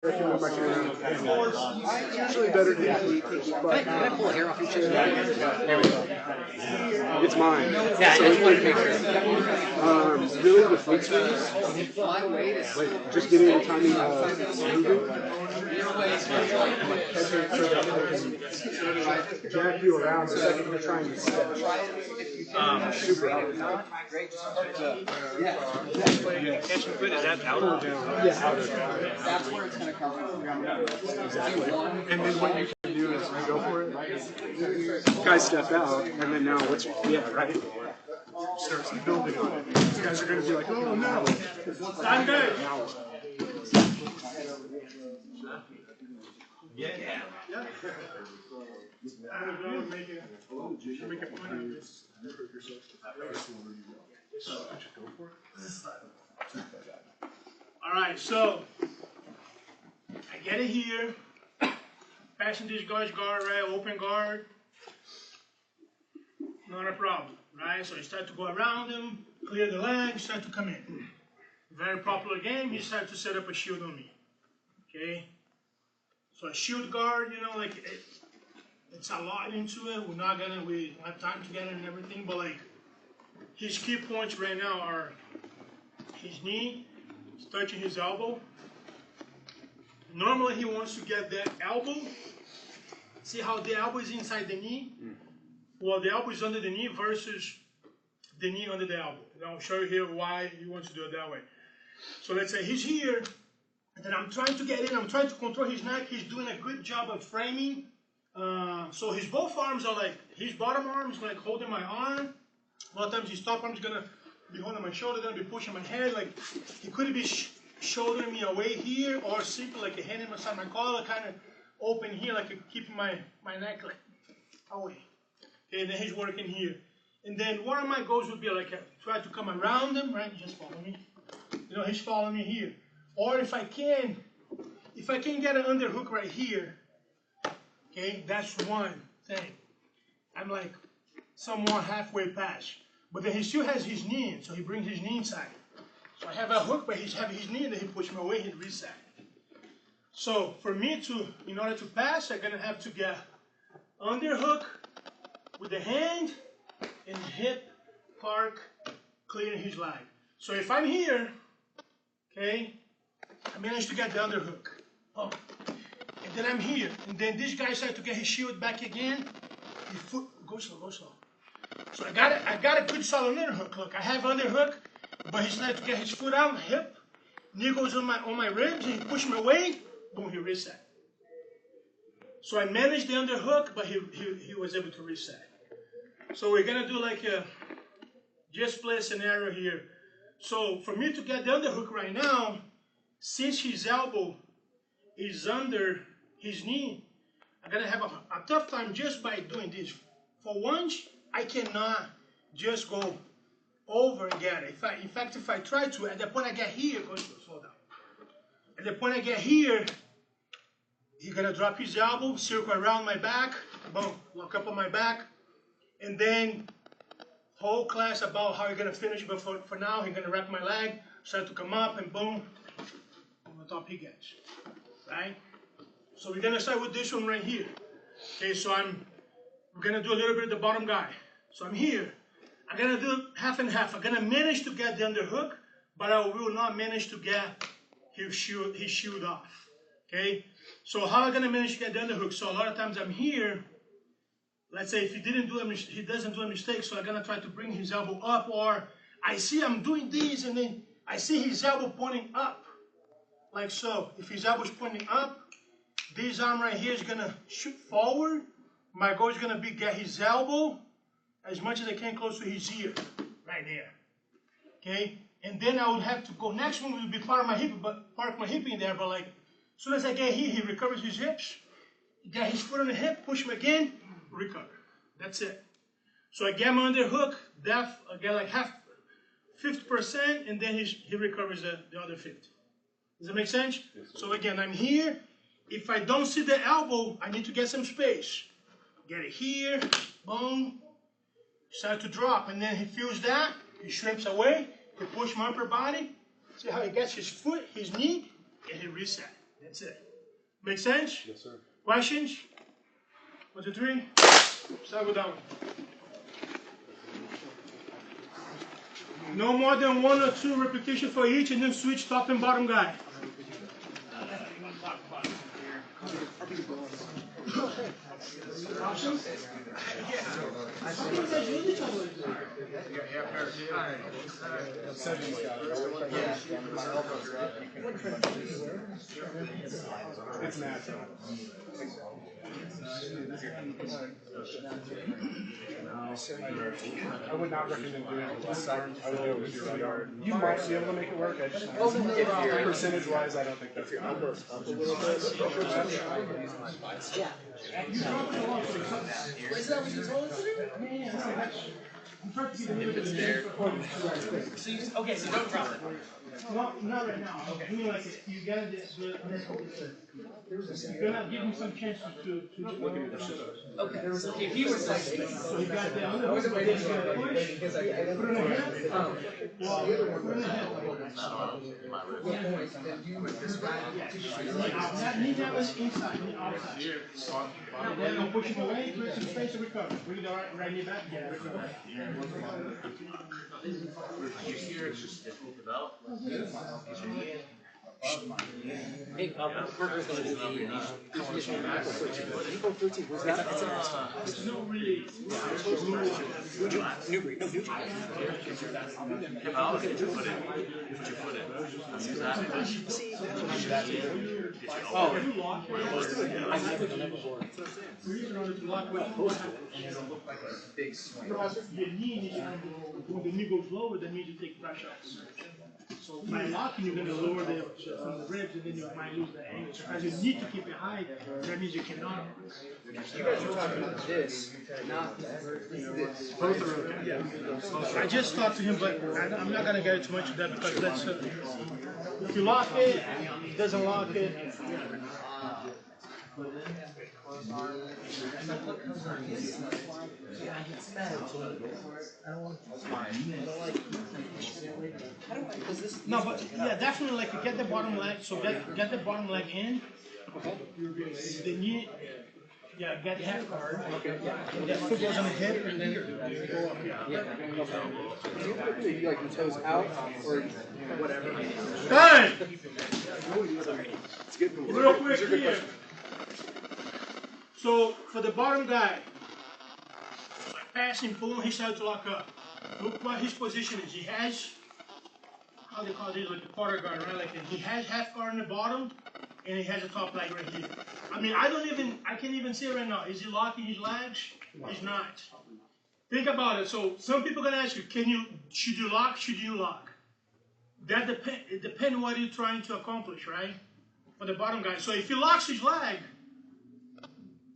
I can move my feet around. It's usually better to eat, but Can I pull a hair off your chin? There we go. it's mine. Yeah, So I just wanted to make sure. really the fleet swings, like just getting the timing moving. Jack you around so that you're trying to step. Super hard. Catch and quit, is that out or down? Yeah, out of That's where it's going to come from. exactly. And then what you can do is you go for it. Guys step out, and then now what's right? Starts building on it. These guys are going to be like, oh no, I'm good. Now Yeah. All right, so I get it here. Passing this guy's guard, right? Open guard. Not a problem, right? So you start to go around him, clear the leg, start to come in. Very popular game. He started to set up a shield on me. Okay? So a shield guard, you know, like it's a lot into it. We don't have time together and everything, but like his key points right now are his knee, he's touching his elbow. Normally he wants to get that elbow. See how the elbow is inside the knee? Well, the elbow is under the knee versus the knee under the elbow. And I'll show you here why he wants to do it that way. So let's say he's here, and then I'm trying to get in, I'm trying to control his neck. He's doing a good job of framing. So his both arms are like, his bottom arm is like holding my arm. A lot of times his top arm is gonna be holding my shoulder, gonna be pushing my head. Like he could be shouldering me away here, or simply like a hand inside my collar, kind of open here, like keeping my neck like away. Okay, and then he's working here. And then one of my goals would be like try to come around him, right? Just follow me. You know, he's following me here. Or if I can get an underhook right here, okay, that's one thing. I'm like somewhat halfway past. But then he still has his knee in, so he brings his knee inside. So I have a hook, but he's having his knee, and then he pushes me away, he reset. So for me in order to pass, I'm gonna have to get underhook with the hand and hip park, clearing his leg. So if I'm here, okay, I managed to get the underhook. Oh. And then I'm here, and then this guy started to get his shield back again. His foot, go slow, go slow. So I got a good solid underhook. Look, I have underhook, but he started to get his foot out, hip, knee goes on my ribs, and he pushed me away. Boom, he reset. So I managed the underhook, but he was able to reset. So we're gonna do like a just play a scenario here. So for me to get the underhook right now, since his elbow is under his knee, I'm gonna have a tough time just by doing this. For once, I cannot just go over and get it. In fact, if I try to, at the point I get here, slow down. At the point I get here, he's gonna drop his elbow, circle around my back, boom, lock up on my back, and then whole class about how you're gonna finish, but for now, he's gonna wrap my leg, start to come up, and boom, on the top he gets, right? So we're gonna start with this one right here. Okay, so we're gonna do a little bit of the bottom guy. So I'm here. I'm gonna do half and half. I'm gonna manage to get the underhook, but I will not manage to get his shield off. Okay? So how am I gonna manage to get the underhook? So a lot of times I'm here. Let's say if he doesn't do a mistake, so I'm gonna try to bring his elbow up, or I see I'm doing this, and then I see his elbow pointing up, like so. If his elbow is pointing up, this arm right here is gonna shoot forward. My goal is gonna be get his elbow as much as I can close to his ear, right there. Okay, and then I would have to go. Next one will be park my hip in there. But like, as soon as I get here, he recovers his hips. Get his foot on the hip, push him again, recover. That's it. So I get my underhook, I get like 50%, and then he recovers the other 50. Does that make sense? Yes, so again, I'm here. If I don't see the elbow, I need to get some space. Get it here, boom. Start to drop, and then he feels that, he shrimps away, he pushes my upper body. See how he gets his foot, his knee, and he reset. That's it. Make sense? Yes, sir. Questions? 1, 2, 3. Start with that one. No more than 1 or 2 repetitions for each, and then switch top and bottom guy. Options? It's natural. I would not recommend doing it with left arm. I would do it with your right arm. You might be able to make it work. I just percentage-wise, I don't think that's your elbows up a little bit. Is that what you told us to do? Okay, so don't drop it. Not right now. Okay. I mean, like, you gotta you're gonna give him some chances to Okay, so if he was like, so you got the other one, but then you gotta push, put in a head, well, put in a head. That knee that was inside, knee outside. Then I'm pushing away, create some space to recover. Bring the right knee back, yeah, recover. Hey, Parker's going to do the conditioning ankle 13. Ankle 13, where's that? It's not really. Newbury. No, Newbury. Oh, I've never done that before. Your knee needs to go, when the knee goes lower, that means you take pressure. So by locking, you're going to lower from the ribs, and then you might lose the angle. So as you need to keep it high, that means you cannot. you guys are talking about this, not this. Both are okay. Yeah. I just talked to him, but I'm not going to get into much of that because that's. If you lock it, it doesn't lock it. No, but yeah, definitely like you get the bottom leg. So get the bottom leg in. The knee. Yeah, get the half guard. Okay. And that foot goes on the hip, and then you go up. Yeah. Do you typically like the toes out or whatever? Fine. It's getting to Real quick here. So for the bottom guy, passing, pulling, he started to lock up. Look what his position is. He has, how they call it, like the quarter guard, right? Like he has half guard on the bottom, and he has a top leg right here. I mean, I can't even see it right now. Is he locking his legs? He's not. Think about it. So some people are gonna ask you, should you lock? Should you lock? That it depends on what you're trying to accomplish, right? For the bottom guy. So if he locks his leg,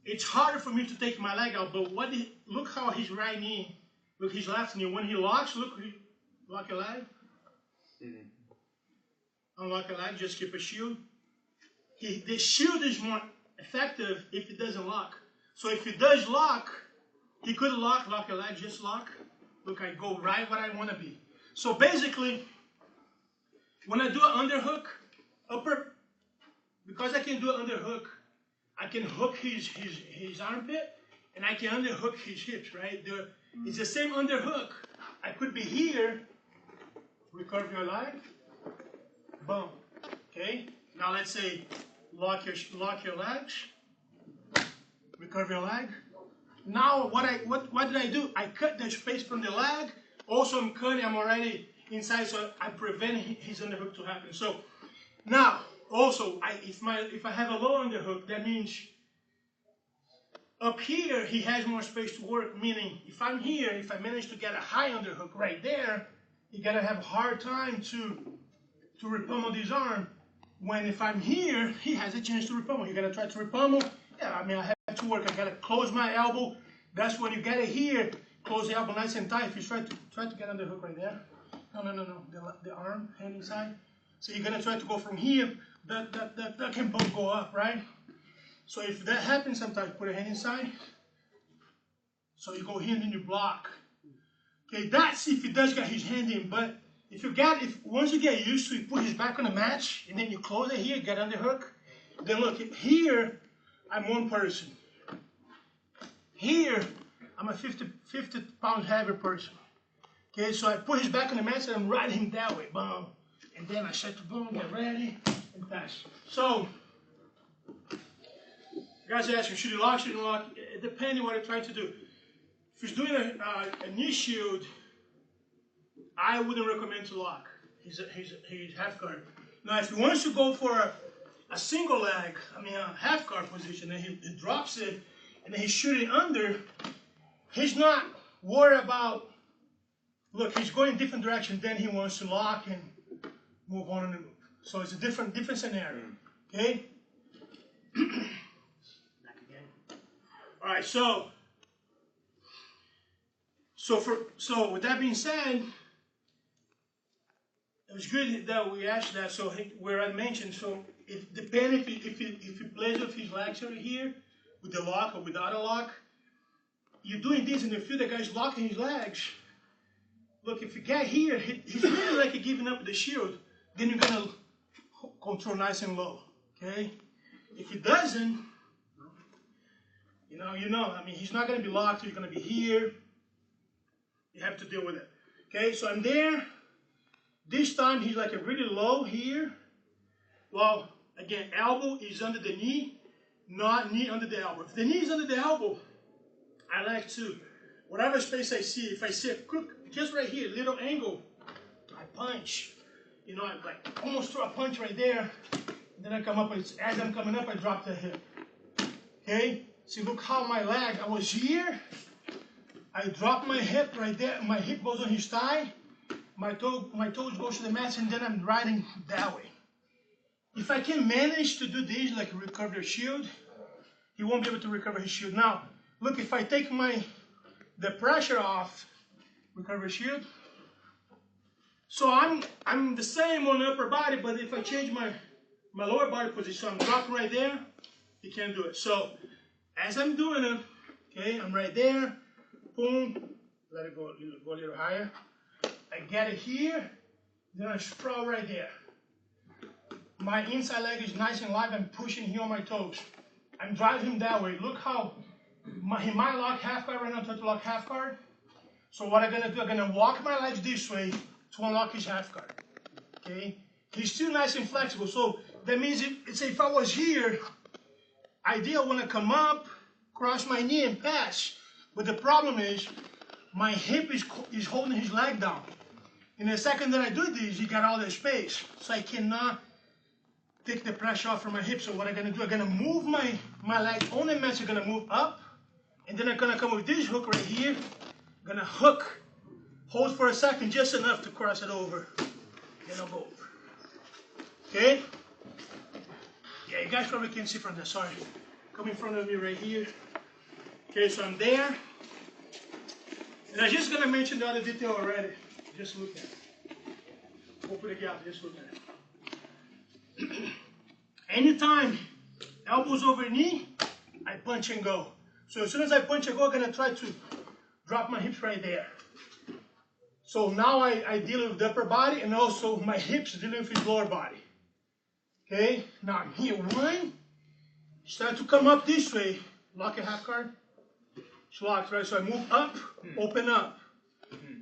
it's harder for me to take my leg out, but look how his right knee, look his left knee, when he locks, look, lock your leg. Unlock your leg, just keep a shield. The shield is more effective if it doesn't lock. So if it does lock, he could lock your leg, just lock. Look, I go right where I want to be. So basically, when I do an underhook, because I can do an underhook, I can hook his armpit, and I can underhook his hips, right? It's the same underhook. I could be here, recover your leg, boom. Okay? Now let's say lock your legs, recover your leg. Now what did I do? I cut the space from the leg. Also I'm already inside, so I prevent his underhook to happen. So now also if I have a low underhook, that means up here he has more space to work. Meaning if I'm here, if I manage to get a high underhook right there, he's gonna have a hard time to repummel this arm. When if I'm here, he has a chance to repummel. You're gonna try to repummel. Yeah, I mean I have to work. I gotta close my elbow. That's when you get it here. Close the elbow nice and tight. If you try to get under hook right there. No. The arm, hand inside. So you're gonna try to go from here. That can both go up, right? So if that happens, sometimes put a hand inside. So you go here and then you block. Okay, that's if he does get his hand in. But once you get used to it, put his back on the match, and then you close it here, get under hook. Then look, here, I'm one person. Here, I'm a 50 pounds heavier person. Okay, so I put his back on the mat and I'm riding him that way, boom. And then I start to boom, get ready, and pass. So, guys are asking, should you lock, shouldn't lock? It depends on what you're trying to do. If he's doing a knee shield, I wouldn't recommend to lock. He's half guard. Now, if he wants to go for a single leg, a half guard position, and he drops it, and then he's shooting under, he's not worried about, look, he's going in different direction, then he wants to lock and move on and move. So it's a different scenario, okay? Back again. All right, so with that being said, it was good that we asked that. So where I mentioned, so it depends if he plays with his legs over here, with the lock or without a lock. You're doing this and you feel the guy's locking his legs. Look, if you get here, he's really like giving up the shield, then you're gonna control nice and low, okay? If he doesn't, he's not gonna be locked, he's gonna be here. You have to deal with it, okay? So I'm there. This time he's like really low here. Well, again, elbow is under the knee, not knee under the elbow. If the knee is under the elbow, I like to, whatever space I see, if I see a crook, just right here, little angle, I punch. I like almost throw a punch right there. Then I come up, as I'm coming up, I drop the hip. Okay? See, look how my leg, I was here, I drop my hip right there, my hip goes on his thigh, my toes goes to the mat, and then I'm riding that way. If I can manage to do this, like recover the shield, he won't be able to recover his shield. Now, look, if I take the pressure off, recover shield, so I'm the same on the upper body, but if I change my lower body position, so I'm dropping right there, he can't do it. So, as I'm doing it, okay, I'm right there, boom, let it go a little higher. I get it here, then I sprawl right there. My inside leg is nice and live, I'm pushing here on my toes. I'm driving him that way. Look how, he might lock half guard right now, try to lock half guard. So what I'm gonna do, I'm gonna walk my legs this way to unlock his half guard, okay? He's still nice and flexible, so that means if I was here, ideally I wanna come up, cross my knee and pass, but the problem is, my hip is holding his leg down. In the second that I do this, he got all the space, so I cannot take the pressure off from my hip. So what I'm gonna do, I'm gonna move my leg on the mat, so I'm gonna move up, and then I'm gonna come with this hook right here, I'm gonna hook, hold for a second, just enough to cross it over, then I'll go over, okay? Yeah, you guys probably can't see from there, sorry. Come in front of me right here. Okay, so I'm there, and I'm just gonna mention the other detail already, just look at it. Open the gap, just look at it. Anytime elbows over knee, I punch and go. So as soon as I punch and go, I'm gonna try to drop my hips right there. So now I deal with the upper body, and also my hips dealing with his lower body. Okay, now I'm here, one, start to come up this way, lock your half guard, locked, right? So I move up, open up.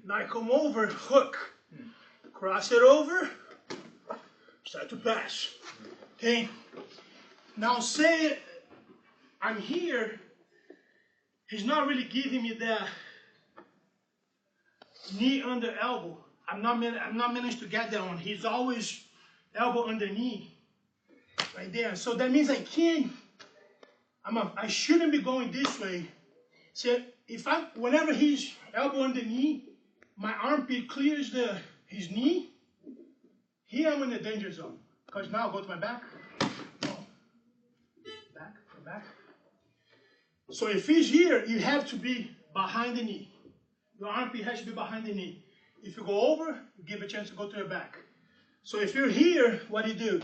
Now I come over, hook, cross it over, start to pass. Okay, now say I'm here, he's not really giving me the knee under elbow. I'm not managed to get that one. He's always elbow under knee, right there. So that means I shouldn't be going this way. So whenever he's elbow under knee, my armpit clears his knee. Here I'm in the danger zone. Because now I'll go to my back. Back. So if he's here, you have to be behind the knee. Your armpit has to be behind the knee. If you go over, you give a chance to go to your back. So if you're here, what do you do?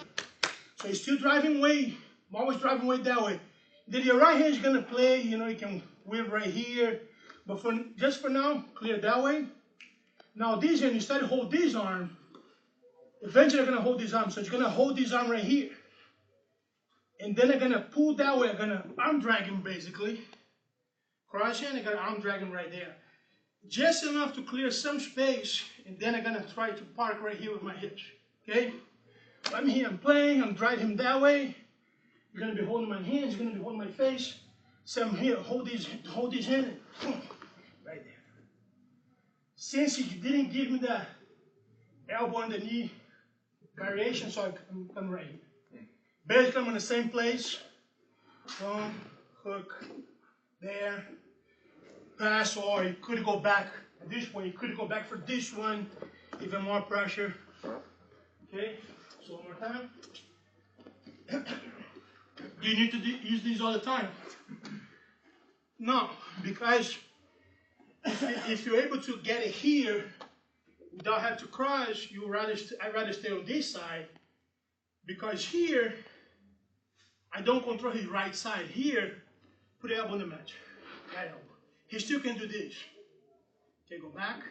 So you're still driving way, I'm always driving way that way. Then your right hand is going to play, you can whip right here. But just for now, clear that way. Now this hand, you start to hold this arm. Eventually you're going to hold this arm. So you're going to hold this arm right here. And then I'm gonna pull that way, I'm gonna arm drag him basically. Cross hand, I'm gonna arm drag him right there. Just enough to clear some space, and then I'm gonna try to park right here with my hips, okay? I'm here, I'm playing, I'm driving him that way. You're gonna be holding my hands, you're gonna be holding my face. So I'm here, hold his hand, boom, right there. Since he didn't give me the elbow and the knee variation, so I'm right here. Basically, I'm in the same place. Boom, hook, there, pass, or you could go back at this point. You could go back for this one, even more pressure. Okay, so one more time. Do you need to use these all the time? No, because if you're able to get it here without having to cross, I'd rather stay on this side, because here I don't control his right side. Here, put the elbow in the match. That elbow. He still can do this. Okay, go back.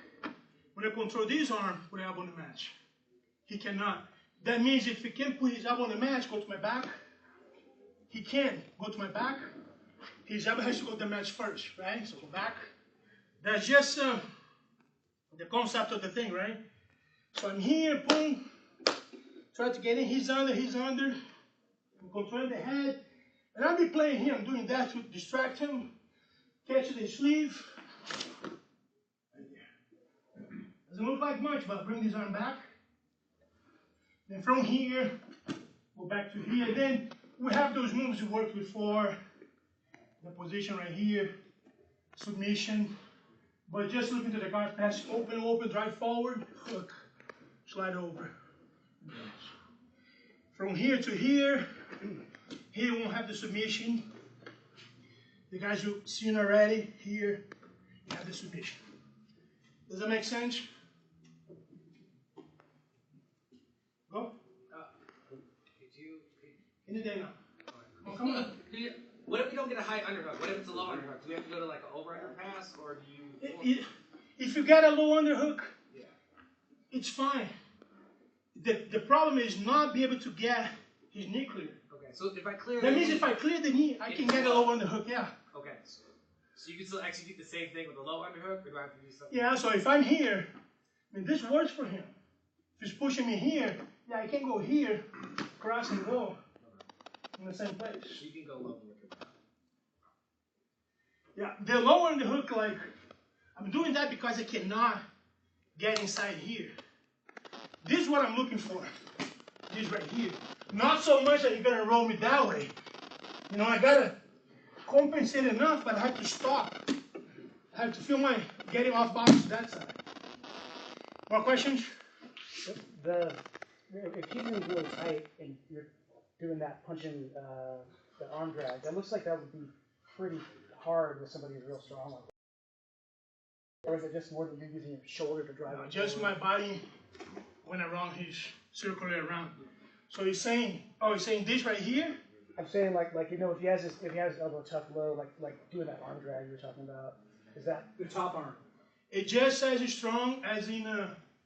When I control this arm, put the elbow in the match. He cannot. That means if he can put his elbow in the match, go to my back. He can go to my back. His elbow has to go to the match first, right? So go back. That's just the concept of the thing, right? So I'm here, boom. Try to get in. He's under. I'm controlling the head. And I'll be playing here. I'm doing that to distract him. Catch the sleeve. Right there. Doesn't look like much, but bring this arm back. Then from here, go back to here. Then we have those moves we worked before. The position right here. Submission. But just look into the guard pass. Open, drive forward. Hook. Slide over. From here to here. Here you won't have the submission. The guys you've seen already, here you have the submission. Does that make sense? Go. Any day now. Oh, come on. What if we don't get a high underhook? What if it's a low underhook? Do we have to go to like an over-under pass, or do you? If you get a low underhook, yeah, it's fine. The problem is not be able to get his knee clear. Okay, so if I clear that means if I clear the knee, I can get a low underhook, yeah. Okay, so you can still execute the same thing with a low underhook, or do I have to do something? Yeah, so if I'm here, I mean, this works for him. If he's pushing me here, yeah, I can go here, cross and go in the same place. So you can go low with it. Yeah, the low underhook, like, I'm doing that because I cannot get inside here. This is what I'm looking for. This right here. Not so much that you're gonna roll me that way. You know, I gotta compensate enough, but I have to stop. I have to feel my getting off balance that side. More questions? If keeping it really tight and you're doing that punching the arm drag, that looks like that would be pretty hard with somebody who's real strong like that. Or is it just more than you using your shoulder to drive? No, just my body went around his circular around. So he's saying, this right here? I'm saying like you know if he has his elbow tucked low, like doing that arm drag you were talking about, is that the top arm? It just as strong as in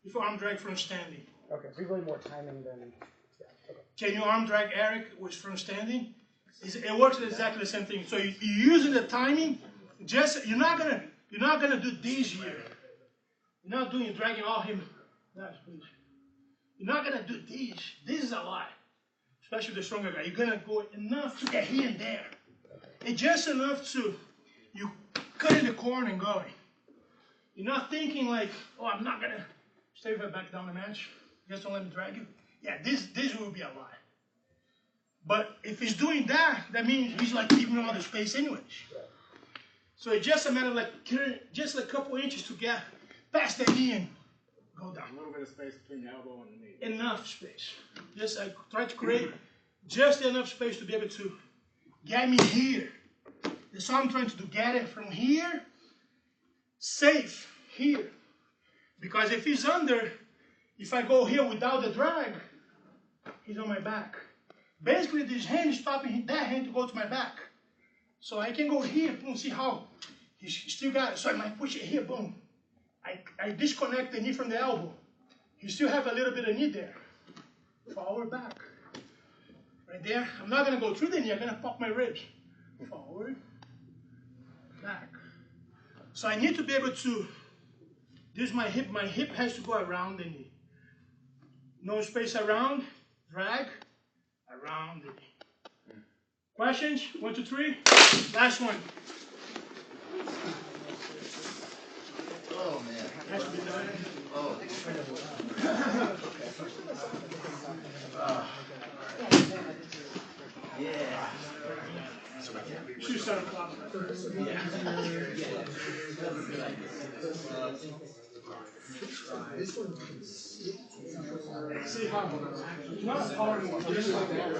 if arm drag from standing. Okay, so really more timing than. Yeah, okay. Can you arm drag Eric was from standing? It works exactly the same thing. So you're using the timing. Just you're not gonna do this here. You're not doing dragging all him. Nice, please. You're not gonna do this. This is a lot. Especially the stronger guy. You're gonna go enough to get here and there. And just enough to you cut in the corner and going. You're not thinking like, oh, I'm not gonna stay right back down the match. Just don't let me drag you. Yeah, this will be a lot. But if he's doing that, that means he's like keeping all the space anyways. So it's just a matter of like just a couple inches to get past the knee and go down. A little bit of space between the elbow and the knee. Enough space. Just I try to create just enough space to be able to get me here. That's all I'm trying to do. Get it from here, safe here. Because if he's under, if I go here without the drag, he's on my back. Basically, this hand is stopping that hand to go to my back. So I can go here, boom, see how he's still got it. So I might push it here, boom. I disconnect the knee from the elbow. You still have a little bit of knee there. Forward, back. Right there. I'm not going to go through the knee. I'm going to pop my ribs. Forward, back. So I need to be able to, this is my hip has to go around the knee. No space around, drag, around the knee. Questions? 1, 2, 3. Last one. Oh, man. Has to be done. Oh. Yeah. Should start applause. See how not hard, just like that.